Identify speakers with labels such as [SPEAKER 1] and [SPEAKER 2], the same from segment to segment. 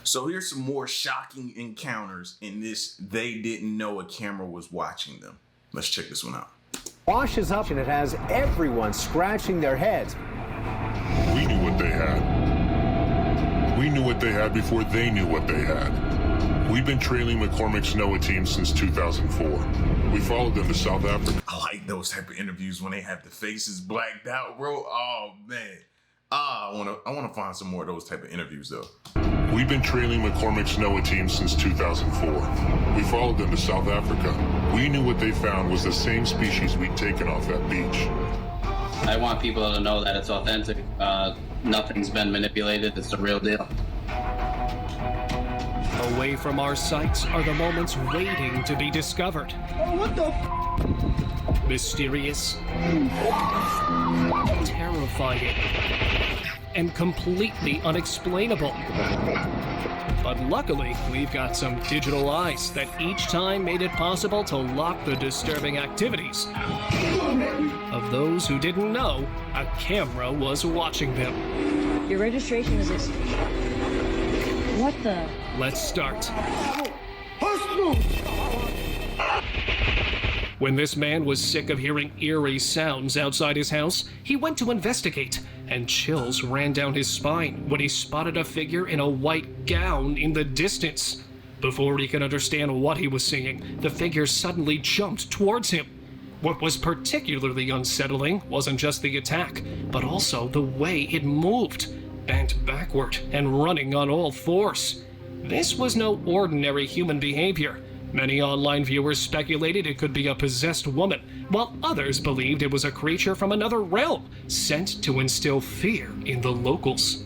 [SPEAKER 1] So here's some more shocking encounters in this they didn't know a camera was watching them. Let's check this one out.
[SPEAKER 2] Washes up and it has everyone scratching their heads.
[SPEAKER 3] We knew what they had. We knew what they had before they knew what they had. We've been trailing McCormick's NOAA team since 2004. We followed them to South Africa.
[SPEAKER 1] I like those type of interviews when they have the faces blacked out, bro. Oh man. I wanna find some more of those type of interviews though.
[SPEAKER 3] We've been trailing McCormick's NOAA team since 2004. We followed them to South Africa. We knew what they found was the same species we'd taken off that beach.
[SPEAKER 4] I want people to know that it's authentic. Nothing's been manipulated. It's the real deal.
[SPEAKER 5] Away from our sights are the moments waiting to be discovered.
[SPEAKER 6] Oh, what the?
[SPEAKER 5] Mysterious, terrifying, and completely unexplainable. But luckily, we've got some digital eyes that each time made it possible to lock the disturbing activities of those who didn't know a camera was watching them.
[SPEAKER 6] Your registration is this. What the?
[SPEAKER 5] Let's start.
[SPEAKER 6] Hospital!
[SPEAKER 5] When this man was sick of hearing eerie sounds outside his house, he went to investigate, and chills ran down his spine when he spotted a figure in a white gown in the distance. Before he could understand what he was seeing, the figure suddenly jumped towards him. What was particularly unsettling wasn't just the attack, but also the way it moved, bent backward and running on all fours. This was no ordinary human behavior. Many online viewers speculated it could be a possessed woman, while others believed it was a creature from another realm, sent to instill fear in the locals.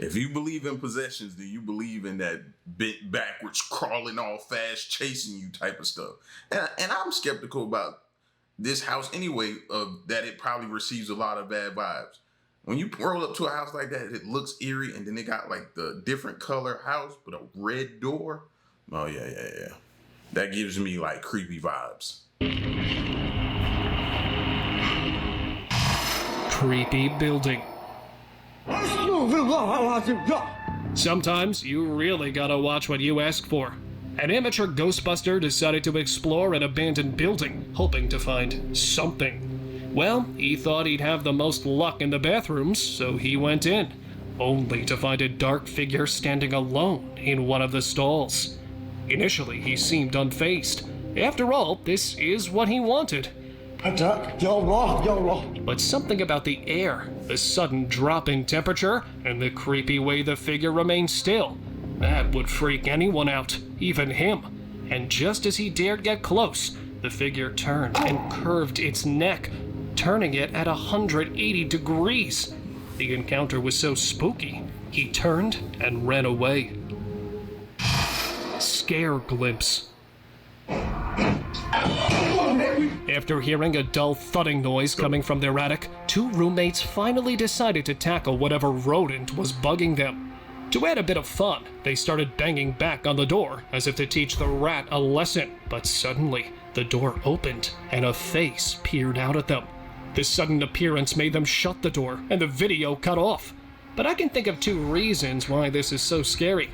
[SPEAKER 1] If you believe in possessions, do you believe in that bent backwards, crawling all fast, chasing you type of stuff? And I'm skeptical about this house anyway, that it probably receives a lot of bad vibes. When you roll up to a house like that, it looks eerie, and then they got like the different color house with a red door. Oh, yeah. That gives me like creepy vibes.
[SPEAKER 5] Creepy building. Sometimes you really gotta watch what you ask for. An amateur Ghostbuster decided to explore an abandoned building, hoping to find something. Well, he thought he'd have the most luck in the bathrooms, so he went in, only to find a dark figure standing alone in one of the stalls. Initially, he seemed unfazed. After all, this is what he wanted. But something about the air, the sudden drop in temperature, and the creepy way the figure remained still, that would freak anyone out, even him. And just as he dared get close, the figure turned and curved its neck, turning it at 180 degrees. The encounter was so spooky, he turned and ran away. Scare glimpse. After hearing a dull thudding noise coming from their attic, two roommates finally decided to tackle whatever rodent was bugging them. To add a bit of fun, they started banging back on the door as if to teach the rat a lesson, but suddenly the door opened and a face peered out at them. This sudden appearance made them shut the door and the video cut off. But I can think of two reasons why this is so scary.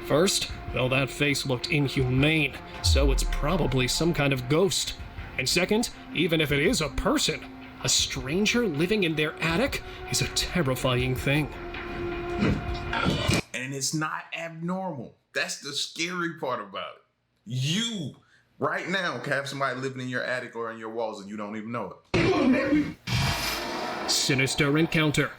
[SPEAKER 5] First, well, that face looked inhumane, so it's probably some kind of ghost. And second, even if it is a person, a stranger living in their attic is a terrifying thing.
[SPEAKER 1] And it's not abnormal. That's the scary part about it. You, right now, can have somebody living in your attic or in your walls and you don't even know it.
[SPEAKER 5] Sinister encounter.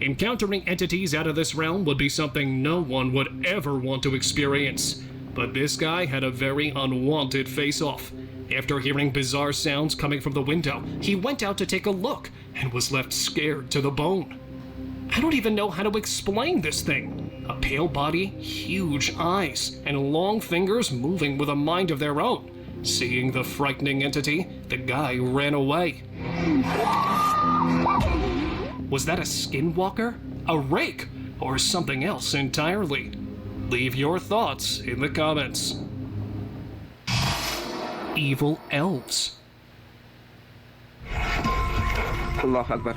[SPEAKER 5] Encountering entities out of this realm would be something no one would ever want to experience. But this guy had a very unwanted face-off. After hearing bizarre sounds coming from the window, he went out to take a look and was left scared to the bone. I don't even know how to explain this thing. A pale body, huge eyes, and long fingers moving with a mind of their own. Seeing the frightening entity, the guy ran away. Was that a skinwalker, a rake, or something else entirely? Leave your thoughts in the comments. Evil elves.
[SPEAKER 7] Allah Akbar.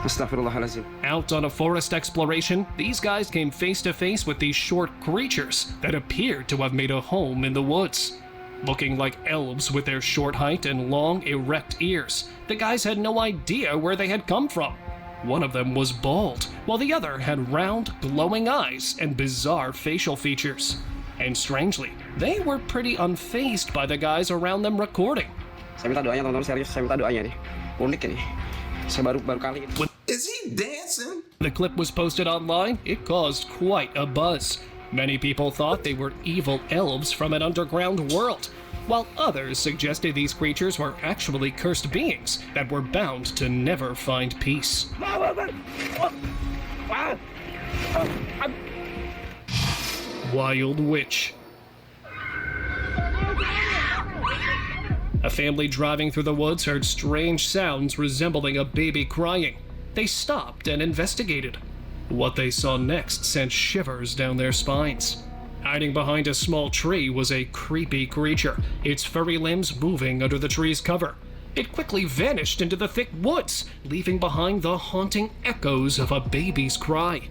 [SPEAKER 7] Astaghfirullahalazim.
[SPEAKER 5] Out on a forest exploration, these guys came face to face with these short creatures that appeared to have made a home in the woods. Looking like elves with their short height and long, erect ears, the guys had no idea where they had come from. One of them was bald, while the other had round, glowing eyes and bizarre facial features. And strangely, they were pretty unfazed by the guys around them recording.
[SPEAKER 7] Saya minta doanya teman-teman, serius. Saya minta doanya nih. Unik ini. Saya baru kali ini.
[SPEAKER 1] Is he dancing?
[SPEAKER 5] The clip was posted online. It caused quite a buzz. Many people thought they were evil elves from an underground world, while others suggested these creatures were actually cursed beings that were bound to never find peace. Wild Witch. A family driving through the woods heard strange sounds resembling a baby crying. They stopped and investigated. What they saw next sent shivers down their spines. Hiding behind a small tree was a creepy creature, its furry limbs moving under the tree's cover. It quickly vanished into the thick woods, leaving behind the haunting echoes of a baby's cry.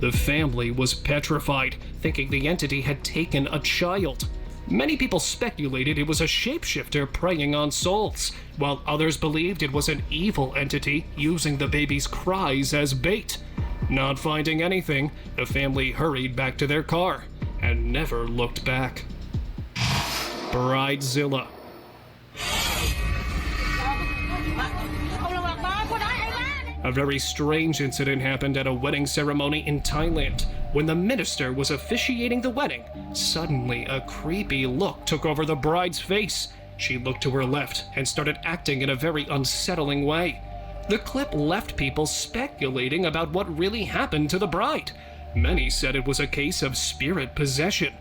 [SPEAKER 5] The family was petrified, thinking the entity had taken a child. Many people speculated it was a shapeshifter preying on souls, while others believed it was an evil entity using the baby's cries as bait. Not finding anything, the family hurried back to their car and never looked back. Bridezilla. A very strange incident happened at a wedding ceremony in Thailand. When the minister was officiating the wedding, suddenly a creepy look took over the bride's face. She looked to her left and started acting in a very unsettling way. The clip left people speculating about what really happened to the bride. Many said it was a case of spirit possession.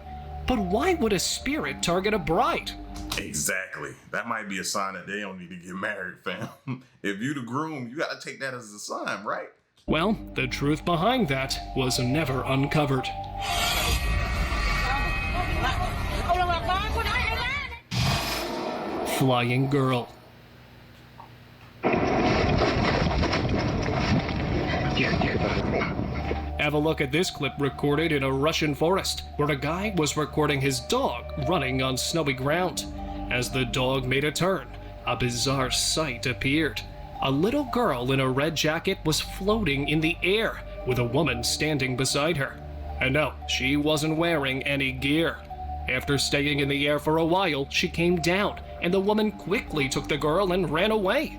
[SPEAKER 5] But why would a spirit target a bride?
[SPEAKER 1] Exactly. That might be a sign that they don't need to get married, fam. If you the groom, you gotta take that as a sign, right?
[SPEAKER 5] Well, the truth behind that was never uncovered. Flying Girl. Have a look at this clip recorded in a Russian forest, where a guy was recording his dog running on snowy ground. As the dog made a turn, a bizarre sight appeared. A little girl in a red jacket was floating in the air, with a woman standing beside her. And no, she wasn't wearing any gear. After staying in the air for a while, she came down, and the woman quickly took the girl and ran away.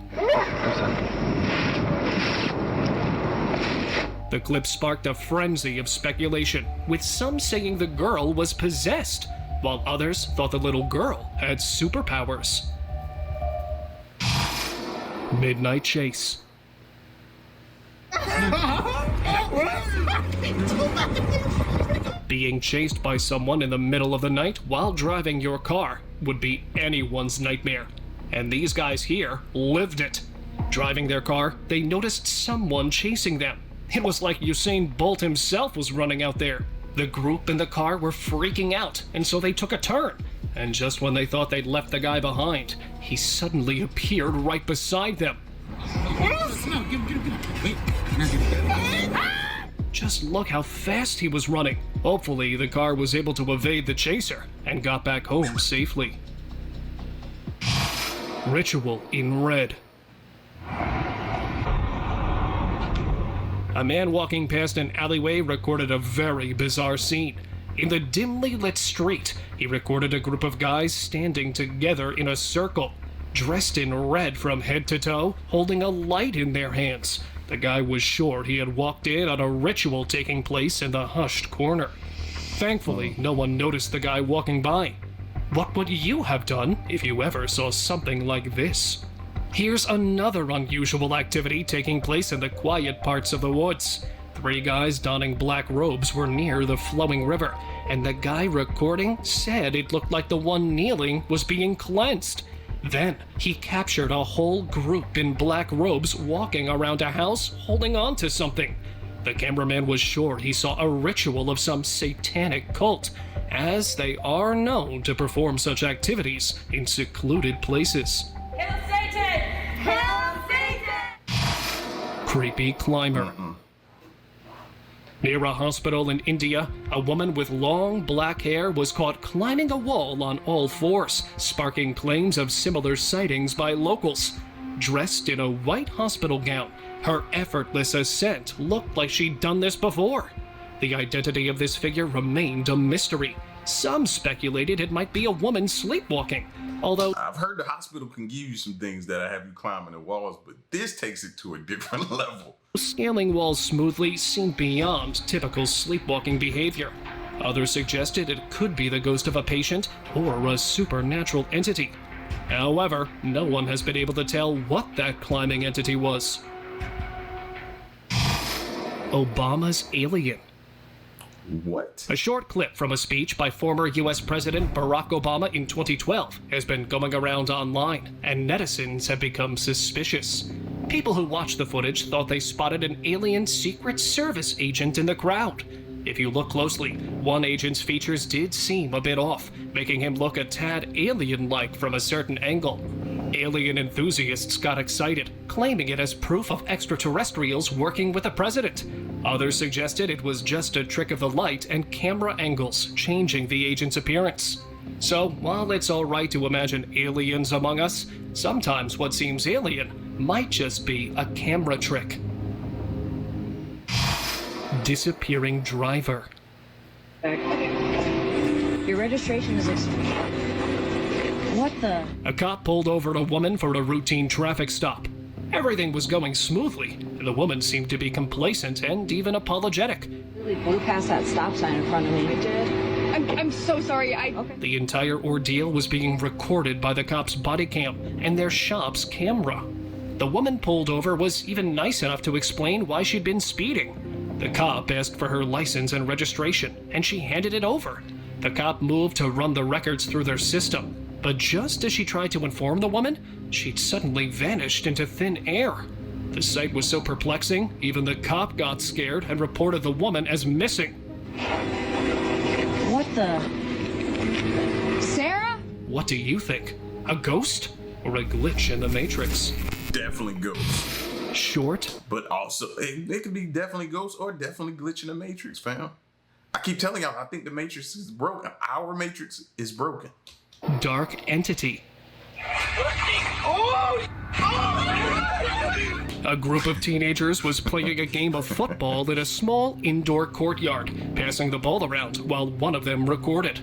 [SPEAKER 5] The clip sparked a frenzy of speculation, with some saying the girl was possessed, while others thought the little girl had superpowers. Midnight Chase. Being chased by someone in the middle of the night while driving your car would be anyone's nightmare, and these guys here lived it. Driving their car, they noticed someone chasing them. It was like Usain Bolt himself was running out there. The group in the car were freaking out, and so they took a turn. And just when they thought they'd left the guy behind, he suddenly appeared right beside them. Just look how fast he was running. Hopefully, the car was able to evade the chaser and got back home safely. Ritual in Red. A man walking past an alleyway recorded a very bizarre scene. In the dimly lit street, he recorded a group of guys standing together in a circle, dressed in red from head to toe, holding a light in their hands. The guy was sure he had walked in on a ritual taking place in the hushed corner. Thankfully, no one noticed the guy walking by. What would you have done if you ever saw something like this? Here's another unusual activity taking place in the quiet parts of the woods. 3 guys donning black robes were near the flowing river, and the guy recording said it looked like the one kneeling was being cleansed. Then, he captured a whole group in black robes walking around a house holding on to something. The cameraman was sure he saw a ritual of some satanic cult, as they are known to perform such activities in secluded places. creepy climber. Near a hospital in India, a woman with long black hair was caught climbing a wall on all fours, sparking claims of similar sightings by locals. Dressed in a white hospital gown, her effortless ascent looked like she'd done this before. The identity of this figure remained a mystery. Some speculated it might be a woman sleepwalking, although
[SPEAKER 1] I've heard the hospital can give you some things that have you climbing the walls, but this takes it to a different level.
[SPEAKER 5] scaling walls smoothly seemed beyond typical sleepwalking behavior. Others suggested it could be the ghost of a patient or a supernatural entity. However, no one has been able to tell what that climbing entity was. Obama's alien.
[SPEAKER 1] What?
[SPEAKER 5] A short clip from a speech by former US President Barack Obama in 2012 has been going around online, and netizens have become suspicious. People who watched the footage thought they spotted an alien Secret Service agent in the crowd. If you look closely, one agent's features did seem a bit off, making him look a tad alien-like from a certain angle. Alien enthusiasts got excited, claiming it as proof of extraterrestrials working with the president. Others suggested it was just a trick of the light and camera angles, changing the agent's appearance. So, while it's alright to imagine aliens among us, sometimes what seems alien might just be a camera trick. Disappearing driver.
[SPEAKER 6] Your registration is What the?
[SPEAKER 5] A cop pulled over a woman for a routine traffic stop. Everything was going smoothly. The woman seemed to be complacent and even apologetic.
[SPEAKER 6] Really blew past that stop sign in front of me. I did.
[SPEAKER 8] I'm so sorry. Okay.
[SPEAKER 5] The entire ordeal was being recorded by the cop's body cam and their shop's camera. The woman pulled over was even nice enough to explain why she'd been speeding. The cop asked for her license and registration, and she handed it over. The cop moved to run the records through their system, but just as she tried to inform the woman, she'd suddenly vanished into thin air. The sight was so perplexing, even the cop got scared and reported the woman as missing.
[SPEAKER 6] What the? Sarah?
[SPEAKER 5] What do you think? A ghost? Or a glitch in the Matrix?
[SPEAKER 1] Definitely ghosts.
[SPEAKER 5] Short,
[SPEAKER 1] But also, it could be definitely ghosts or definitely glitch in the Matrix, fam. I keep telling y'all, I think the Matrix is broken. Our Matrix is broken.
[SPEAKER 5] dark entity. A group of teenagers was playing a game of football in a small indoor courtyard, passing the ball around while one of them recorded.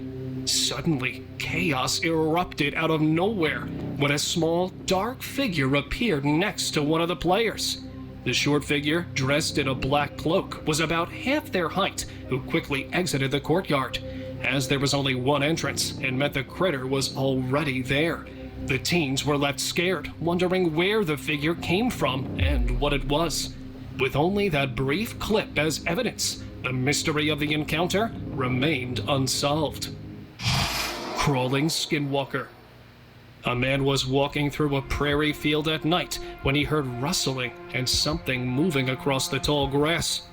[SPEAKER 5] Suddenly, chaos erupted out of nowhere when a small, dark figure appeared next to one of the players. The short figure, dressed in a black cloak, was about half their height, who quickly exited the courtyard, as there was only one entrance and meant the critter was already there. The teens were left scared, wondering where the figure came from and what it was. With only that brief clip as evidence, the mystery of the encounter remained unsolved. Crawling skinwalker. A man was walking through a prairie field at night when he heard rustling and something moving across the tall grass.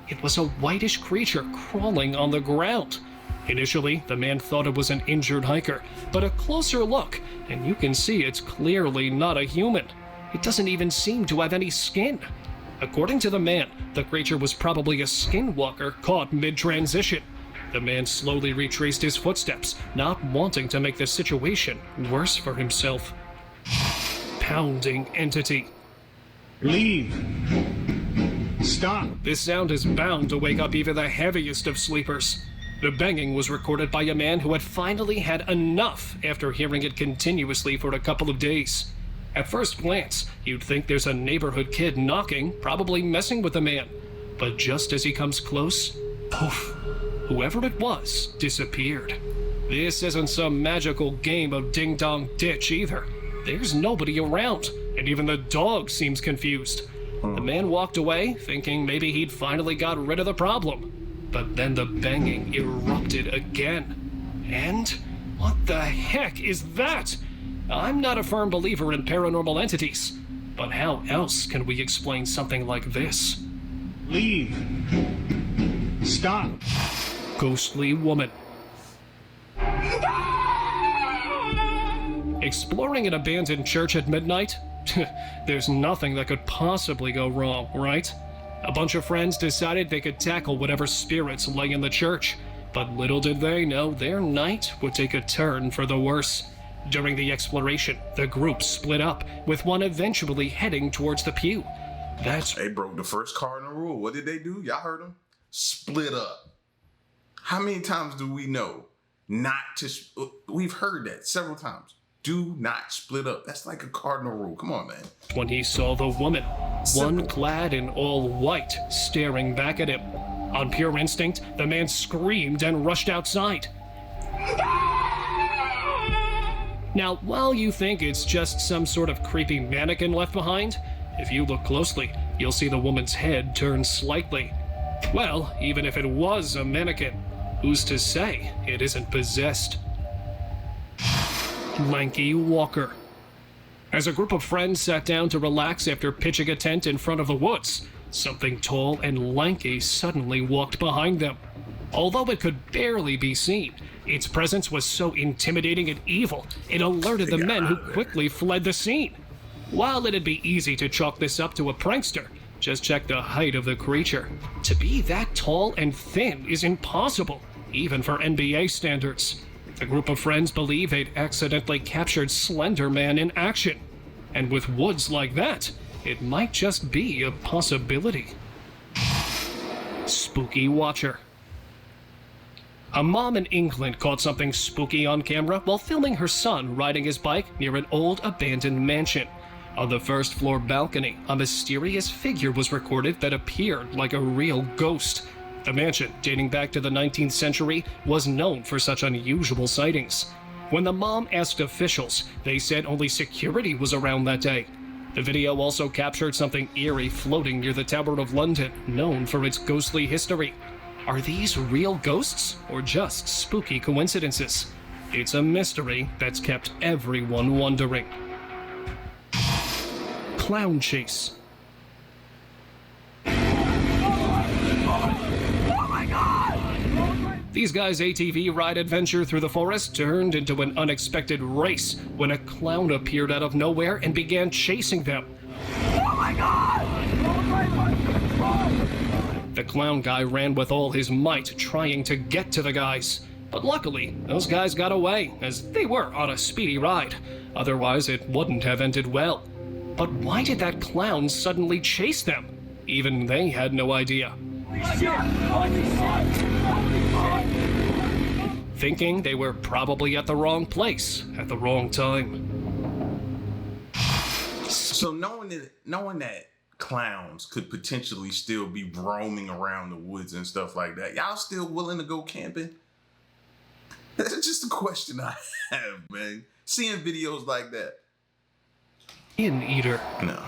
[SPEAKER 5] It was a whitish creature crawling on the ground. Initially, the man thought it was an injured hiker, but a closer look, and you can see it's clearly not a human. It doesn't even seem to have any skin. According to the man, the creature was probably a skinwalker caught mid-transition. The man slowly retraced his footsteps, not wanting to make the situation worse for himself. Pounding entity.
[SPEAKER 9] Leave. Stop.
[SPEAKER 5] This sound is bound to wake up even the heaviest of sleepers. The banging was recorded by a man who had finally had enough after hearing it continuously for a couple of days. At first glance, you'd think there's a neighborhood kid knocking, probably messing with the man. But just as he comes close, poof, whoever it was disappeared. This isn't some magical game of ding-dong ditch either. There's nobody around, and even the dog seems confused. The man walked away, thinking maybe he'd finally got rid of the problem. But then the banging erupted again. And what the heck is that? I'm not a firm believer in paranormal entities, but how else can we explain something like this?
[SPEAKER 9] Leave. Stop.
[SPEAKER 5] Ghostly woman. Exploring an abandoned church at midnight? There's nothing that could possibly go wrong, right? A bunch of friends decided they could tackle whatever spirits lay in the church, but little did they know their night would take a turn for the worse. During the exploration, the group split up, with one eventually heading towards the pew.
[SPEAKER 1] They broke the first cardinal rule. What did they do? Y'all heard them? Split up. How many times do we know not to? We've heard that several times. Do not split up. That's like a cardinal rule. Come on, man.
[SPEAKER 5] When he saw the woman, one clad in all white, staring back at him. On pure instinct, the man screamed and rushed outside. Now, while you think it's just some sort of creepy mannequin left behind, if you look closely, you'll see the woman's head turn slightly. Well, even if it was a mannequin, who's to say it isn't possessed? Lanky Walker. As a group of friends sat down to relax after pitching a tent in front of the woods, something tall and lanky suddenly walked behind them. Although it could barely be seen, its presence was so intimidating and evil, it alerted the men who quickly fled the scene. While it'd be easy to chalk this up to a prankster, just check the height of the creature. To be that tall and thin is impossible, even for NBA standards. The group of friends believe they'd accidentally captured Slender Man in action. And with woods like that, it might just be a possibility. Spooky Watcher. A mom in England caught something spooky on camera while filming her son riding his bike near an old abandoned mansion. On the first floor balcony, a mysterious figure was recorded that appeared like a real ghost. The mansion, dating back to the 19th century, was known for such unusual sightings. When the mom asked officials, they said only security was around that day. The video also captured something eerie floating near the Tower of London, known for its ghostly history. Are these real ghosts or just spooky coincidences? It's a mystery that's kept everyone wondering. Clown Chase. These guys' ATV ride adventure through the forest turned into an unexpected race when a clown appeared out of nowhere and began chasing them. Oh my God! The clown guy ran with all his might, trying to get to the guys. But luckily, those guys got away, as they were on a speedy ride. Otherwise, it wouldn't have ended well. But why did that clown suddenly chase them? Even they had no idea. Thinking they were probably at the wrong place at the wrong time.
[SPEAKER 1] So knowing that clowns could potentially still be roaming around the woods and stuff like that, y'all still willing to go camping? That's just a question I have, man. Seeing videos like that.
[SPEAKER 5] Eater.
[SPEAKER 1] No.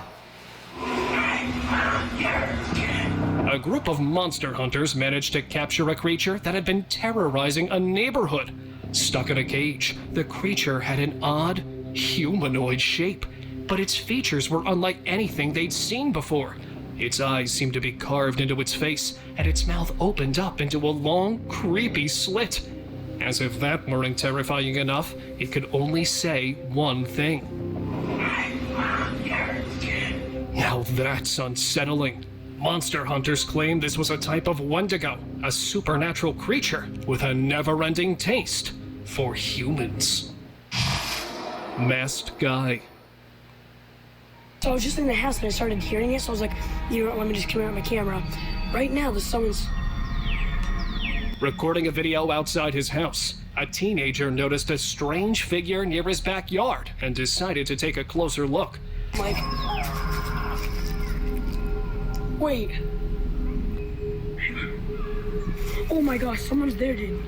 [SPEAKER 5] A group of monster hunters managed to capture a creature that had been terrorizing a neighborhood. Stuck in a cage, the creature had an odd, humanoid shape, but its features were unlike anything they'd seen before. Its eyes seemed to be carved into its face, and its mouth opened up into a long, creepy slit. As if that weren't terrifying enough, it could only say one thing. Now that's unsettling. Monster hunters claim this was a type of Wendigo, a supernatural creature with a never-ending taste for humans. Masked Guy.
[SPEAKER 8] So I was just in the house and I started hearing it, so I was like, you know what, let me just come out with my camera. Right now, someone's...
[SPEAKER 5] Recording a video outside his house, a teenager noticed a strange figure near his backyard and decided to take a closer look.
[SPEAKER 8] Like... Wait. Oh my gosh, someone's there, dude.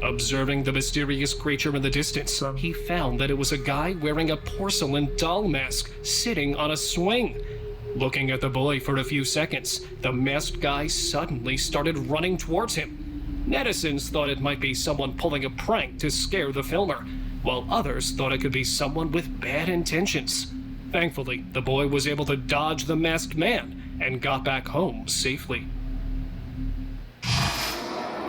[SPEAKER 5] Observing the mysterious creature in the distance, he found that it was a guy wearing a porcelain doll mask sitting on a swing. Looking at the boy for a few seconds, the masked guy suddenly started running towards him. Netizens thought it might be someone pulling a prank to scare the filmer, while others thought it could be someone with bad intentions. Thankfully, the boy was able to dodge the masked man and got back home safely.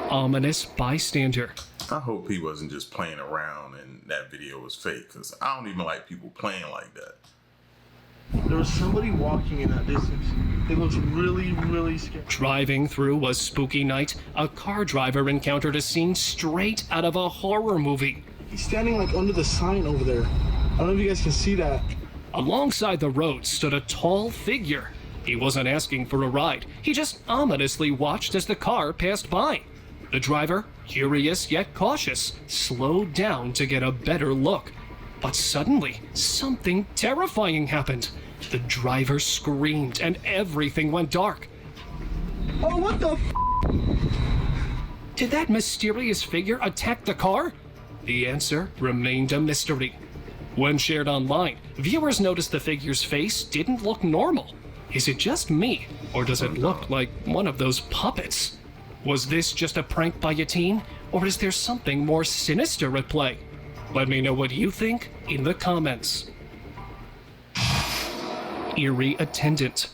[SPEAKER 5] Ominous Bystander.
[SPEAKER 1] I hope he wasn't just playing around and that video was fake, because I don't even like people playing like that.
[SPEAKER 10] There was somebody walking in that distance. It looks really, really scary.
[SPEAKER 5] Driving through a spooky night, a car driver encountered a scene straight out of a horror movie.
[SPEAKER 10] He's standing like under the sign over there. I don't know if you guys can see that.
[SPEAKER 5] Alongside the road stood a tall figure. He wasn't asking for a ride. He just ominously watched as the car passed by. The driver, curious yet cautious, slowed down to get a better look. But suddenly, something terrifying happened. The driver screamed and everything went dark.
[SPEAKER 10] Oh, what the
[SPEAKER 5] Did that mysterious figure attack the car? The answer remained a mystery. When shared online, viewers noticed the figure's face didn't look normal. Is it just me, or does it look like one of those puppets? Was this just a prank by a teen, or is there something more sinister at play? Let me know what you think in the comments. Eerie attendant.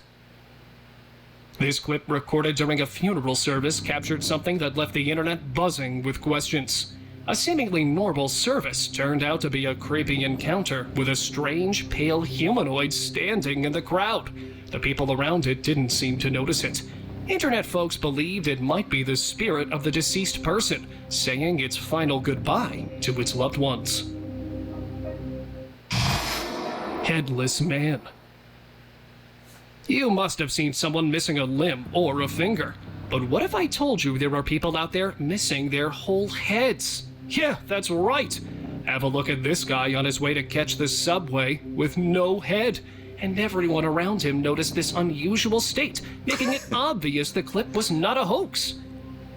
[SPEAKER 5] This clip, recorded during a funeral service, captured something that left the internet buzzing with questions. A seemingly normal service turned out to be a creepy encounter with a strange, pale humanoid standing in the crowd. The people around it didn't seem to notice it. Internet folks believed it might be the spirit of the deceased person, saying its final goodbye to its loved ones. Headless man. You must have seen someone missing a limb or a finger. But what if I told you there are people out there missing their whole heads? Yeah, that's right. Have a look at this guy on his way to catch the subway with no head. And everyone around him noticed this unusual state, making it obvious the clip was not a hoax.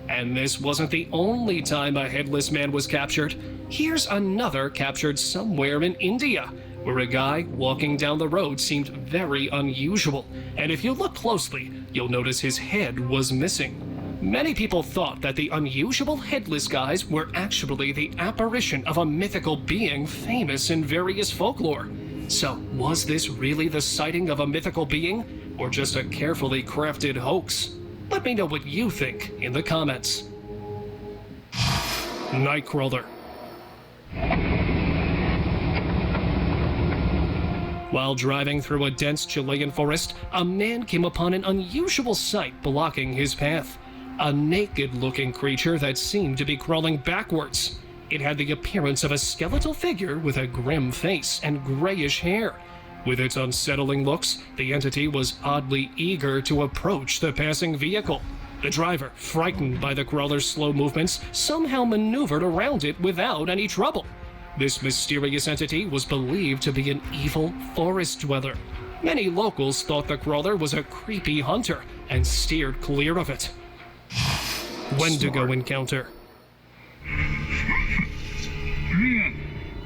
[SPEAKER 5] And this wasn't the only time a headless man was captured. Here's another captured somewhere in India, where a guy walking down the road seemed very unusual. And if you look closely, you'll notice his head was missing. Many people thought that the unusual headless guys were actually the apparition of a mythical being famous in various folklore. So, was this really the sighting of a mythical being, or just a carefully crafted hoax? Let me know what you think in the comments. Nightcrawler. While driving through a dense Chilean forest, a man came upon an unusual sight blocking his path. A naked-looking creature that seemed to be crawling backwards. It had the appearance of a skeletal figure with a grim face and grayish hair. With its unsettling looks, the entity was oddly eager to approach the passing vehicle. The driver, frightened by the crawler's slow movements, somehow maneuvered around it without any trouble. This mysterious entity was believed to be an evil forest dweller. Many locals thought the crawler was a creepy hunter and steered clear of it. Wendigo encounter.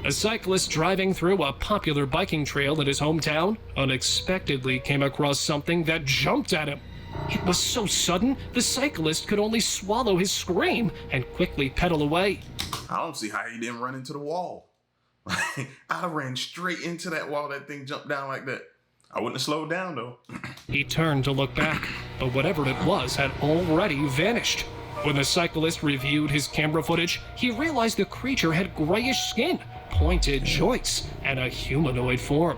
[SPEAKER 5] A cyclist driving through a popular biking trail in his hometown unexpectedly came across something that jumped at him. It was so sudden, the cyclist could only swallow his scream and quickly pedal away.
[SPEAKER 1] I don't see how he didn't run into the wall. I ran straight into that wall. That thing jumped down like that. I wouldn't have slowed down though.
[SPEAKER 5] He turned to look back, but whatever it was had already vanished. When the cyclist reviewed his camera footage, he realized the creature had grayish skin, pointed joints, and a humanoid form,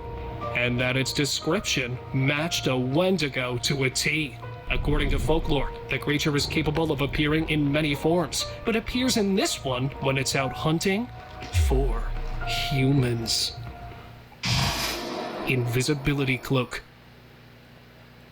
[SPEAKER 5] and that its description matched a Wendigo to a T. According to folklore, the creature is capable of appearing in many forms, but appears in this one when it's out hunting for humans. Invisibility cloak.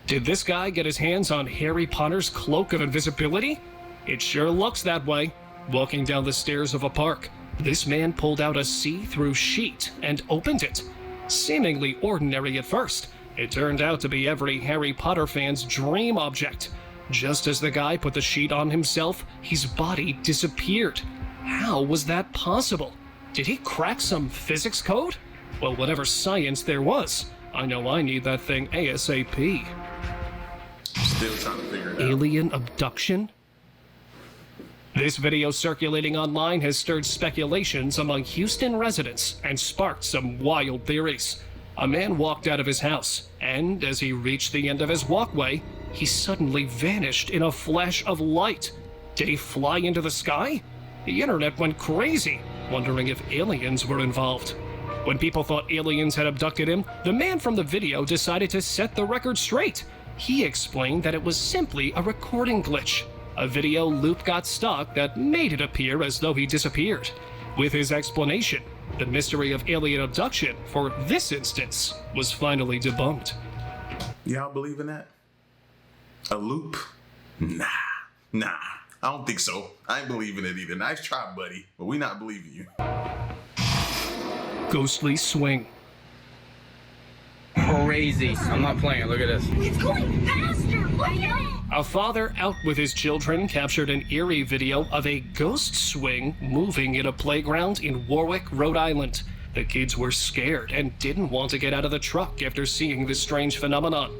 [SPEAKER 5] Did this guy get his hands on Harry Potter's cloak of invisibility? It sure looks that way. Walking down the stairs of a park, this man pulled out a see-through sheet and opened it. Seemingly ordinary at first, it turned out to be every Harry Potter fan's dream object. Just as the guy put the sheet on himself, his body disappeared. How was that possible? Did he crack some physics code? Well, whatever science there was, I know I need that thing ASAP.
[SPEAKER 1] Still trying to figure it out.
[SPEAKER 5] Alien abduction? This video circulating online has stirred speculations among Houston residents and sparked some wild theories. A man walked out of his house, and as he reached the end of his walkway, he suddenly vanished in a flash of light. Did he fly into the sky? The internet went crazy, wondering if aliens were involved. When people thought aliens had abducted him, the man from the video decided to set the record straight. He explained that it was simply a recording glitch. A video loop got stuck that made it appear as though he disappeared. With his explanation, the mystery of alien abduction, for this instance, was finally debunked.
[SPEAKER 1] Y'all believe in that? A loop? Nah. I don't think so. I ain't believing it either. Nice try, buddy, but we not believing you.
[SPEAKER 5] Ghostly swing.
[SPEAKER 7] Crazy. I'm not playing. Look at this.
[SPEAKER 6] It's going faster! Look at it!
[SPEAKER 5] A father out with his children captured an eerie video of a ghost swing moving in a playground in Warwick, Rhode Island. The kids were scared and didn't want to get out of the truck after seeing this strange phenomenon.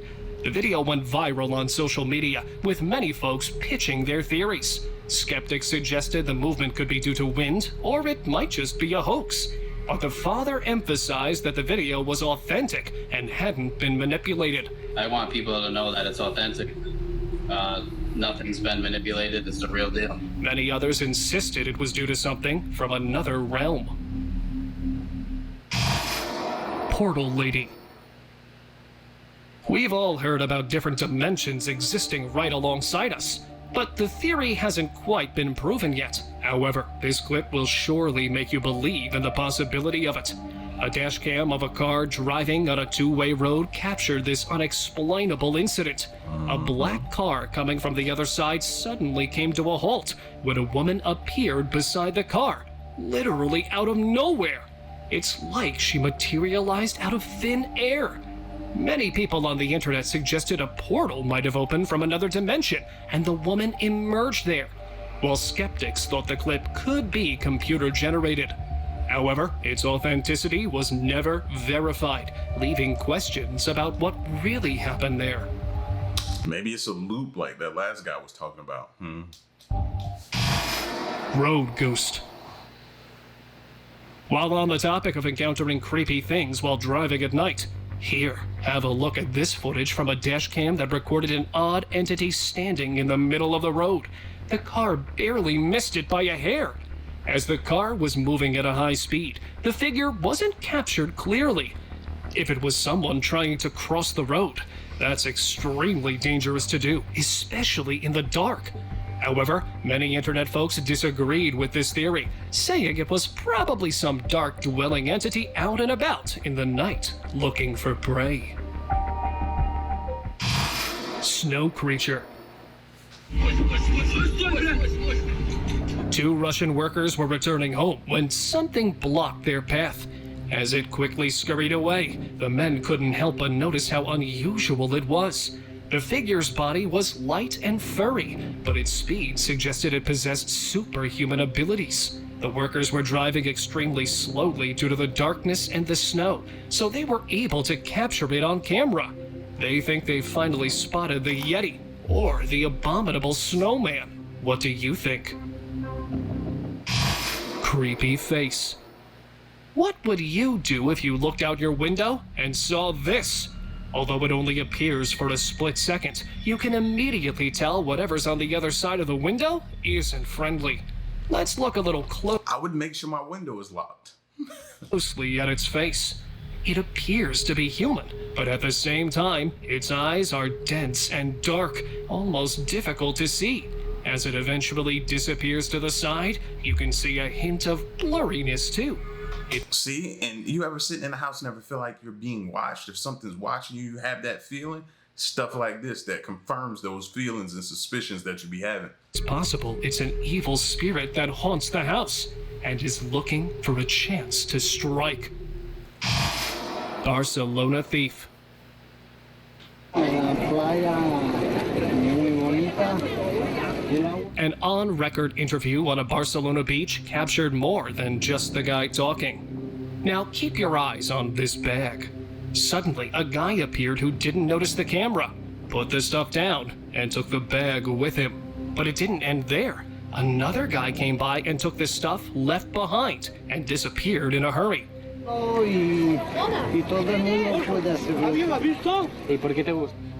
[SPEAKER 5] The video went viral on social media, with many folks pitching their theories. Skeptics suggested the movement could be due to wind, or it might just be a hoax. But the father emphasized that the video was authentic and hadn't been manipulated.
[SPEAKER 4] I want people to know that it's authentic. Nothing's been manipulated. It's the real deal.
[SPEAKER 5] Many others insisted it was due to something from another realm. Portal Lady. We've all heard about different dimensions existing right alongside us, but the theory hasn't quite been proven yet. However, this clip will surely make you believe in the possibility of it. A dash cam of a car driving on a two-way road captured this unexplainable incident. A black car coming from the other side suddenly came to a halt when a woman appeared beside the car, literally out of nowhere. It's like she materialized out of thin air. Many people on the internet suggested a portal might have opened from another dimension, and the woman emerged there, while skeptics thought the clip could be computer-generated. However, its authenticity was never verified, leaving questions about what really happened there.
[SPEAKER 1] Maybe it's a loop like that last guy was talking about.
[SPEAKER 5] Road Ghost. While on the topic of encountering creepy things while driving at night, here, have a look at this footage from a dash cam that recorded an odd entity standing in the middle of the road. The car barely missed it by a hair. As the car was moving at a high speed, the figure wasn't captured clearly. If it was someone trying to cross the road, that's extremely dangerous to do, especially in the dark. However, many internet folks disagreed with this theory, saying it was probably some dark dwelling entity out and about in the night, looking for prey. Snow creature. Two Russian workers were returning home when something blocked their path. As it quickly scurried away, the men couldn't help but notice how unusual it was. The figure's body was light and furry, but its speed suggested it possessed superhuman abilities. The workers were driving extremely slowly due to the darkness and the snow, so they were able to capture it on camera. They think they finally spotted the Yeti, or the abominable snowman. What do you think? Creepy face. What would you do if you looked out your window and saw this? Although it only appears for a split second, you can immediately tell whatever's on the other side of the window isn't friendly. Let's look a little
[SPEAKER 1] I would make sure my window is locked.
[SPEAKER 5] closely at its face. It appears to be human, but at the same time, its eyes are dense and dark, almost difficult to see. As it eventually disappears to the side, you can see a hint of blurriness too.
[SPEAKER 1] See, and you ever sit in a house and ever feel like you're being watched? If something's watching you, you have that feeling? Stuff like this that confirms those feelings and suspicions that you be having.
[SPEAKER 5] It's possible it's an evil spirit that haunts the house and is looking for a chance to strike. Barcelona thief. An on-record interview on a Barcelona beach captured more than just the guy talking. Now keep your eyes on this bag. Suddenly, a guy appeared who didn't notice the camera, put the stuff down, and took the bag with him. But it didn't end there. Another guy came by and took the stuff left behind and disappeared in a hurry.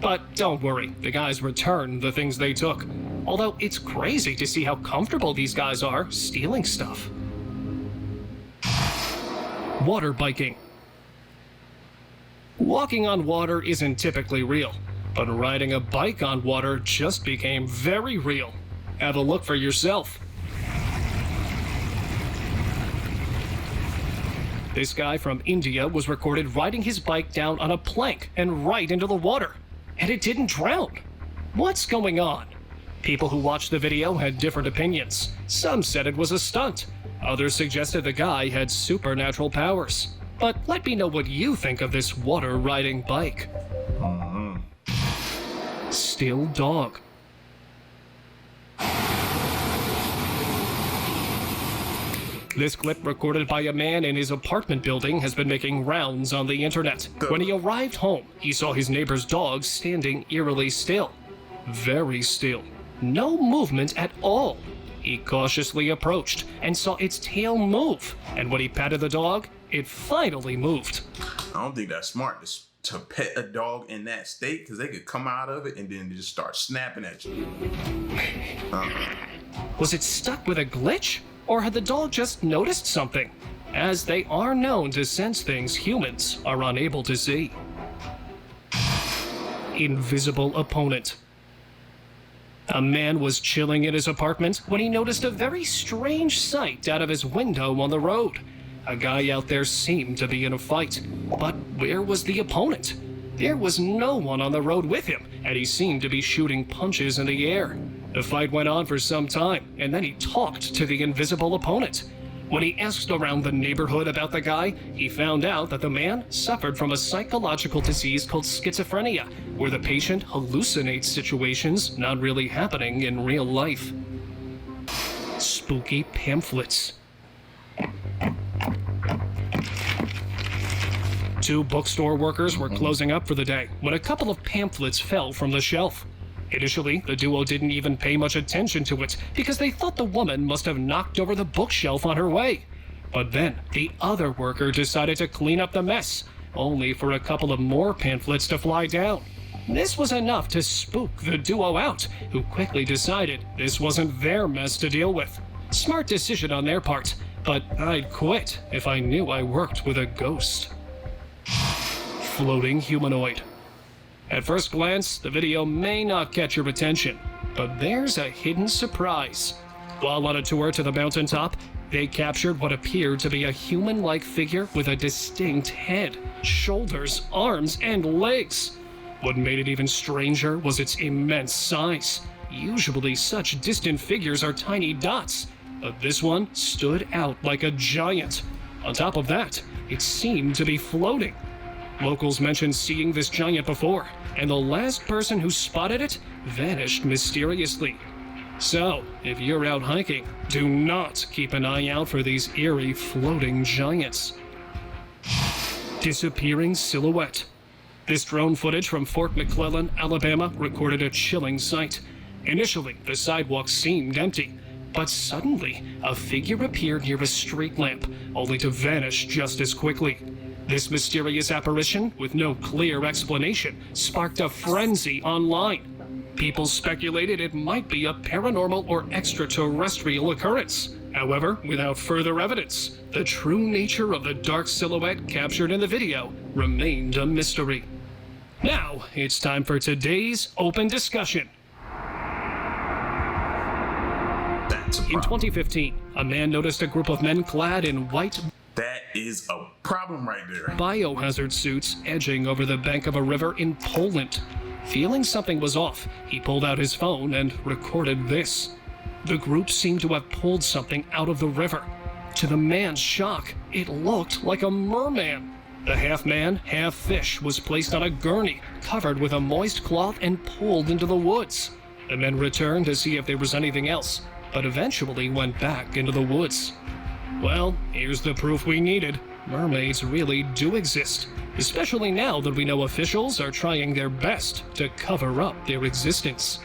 [SPEAKER 5] But don't worry, the guys returned the things they took. Although it's crazy to see how comfortable these guys are stealing stuff. water biking. Walking on water isn't typically real, but riding a bike on water just became very real. Have a look for yourself. This guy from India was recorded riding his bike down on a plank and right into the water, and it didn't drown. What's going on? People who watched the video had different opinions. Some said it was a stunt. Others suggested the guy had supernatural powers. But let me know what you think of this water-riding bike. Still dog. This clip recorded by a man in his apartment building has been making rounds on the internet. When he arrived home, he saw his neighbor's dog standing eerily still. Very still. No movement at all. He cautiously approached and saw its tail move, and when he patted the dog, it finally moved.
[SPEAKER 1] I don't think that's smart to pet a dog in that state, because they could come out of it and then just start snapping at you.
[SPEAKER 5] Was it stuck with a glitch, or had the dog just noticed something? As they are known to sense things humans are unable to see. Invisible opponent. A man was chilling in his apartment when he noticed a very strange sight out of his window on the road. A guy out there seemed to be in a fight, but where was the opponent? There was no one on the road with him, and he seemed to be shooting punches in the air. The fight went on for some time, and then he talked to the invisible opponent. When he asked around the neighborhood about the guy, he found out that the man suffered from a psychological disease called schizophrenia, where the patient hallucinates situations not really happening in real life. Spooky pamphlets. Two bookstore workers were closing up for the day when a couple of pamphlets fell from the shelf. Initially, the duo didn't even pay much attention to it because they thought the woman must have knocked over the bookshelf on her way. But then, the other worker decided to clean up the mess, only for a couple of more pamphlets to fly down. This was enough to spook the duo out, who quickly decided this wasn't their mess to deal with. Smart decision on their part, but I'd quit if I knew I worked with a ghost. Floating humanoid. At first glance, the video may not catch your attention, but there's a hidden surprise. While on a tour to the mountaintop, they captured what appeared to be a human-like figure with a distinct head, shoulders, arms, and legs. What made it even stranger was its immense size. Usually such distant figures are tiny dots, but this one stood out like a giant. On top of that, it seemed to be floating. Locals mentioned seeing this giant before, and the last person who spotted it vanished mysteriously. So, if you're out hiking, do not keep an eye out for these eerie floating giants. Disappearing silhouette. This drone footage from Fort McClellan, Alabama, recorded a chilling sight. Initially, the sidewalk seemed empty, but suddenly, a figure appeared near a street lamp, only to vanish just as quickly. This mysterious apparition, with no clear explanation, sparked a frenzy online. People speculated it might be a paranormal or extraterrestrial occurrence. However, without further evidence, the true nature of the dark silhouette captured in the video remained a mystery. Now, it's time for today's open discussion. In 2015, a man noticed a group of men clad in white
[SPEAKER 1] That is a problem right there.
[SPEAKER 5] biohazard suits edging over the bank of a river in Poland. Feeling something was off, he pulled out his phone and recorded this. The group seemed to have pulled something out of the river. To the man's shock, it looked like a merman. The half-man, half-fish was placed on a gurney, covered with a moist cloth and pulled into the woods. The men returned to see if there was anything else, but eventually went back into the woods. Well, here's the proof we needed. Mermaids really do exist, especially now that we know officials are trying their best to cover up their existence.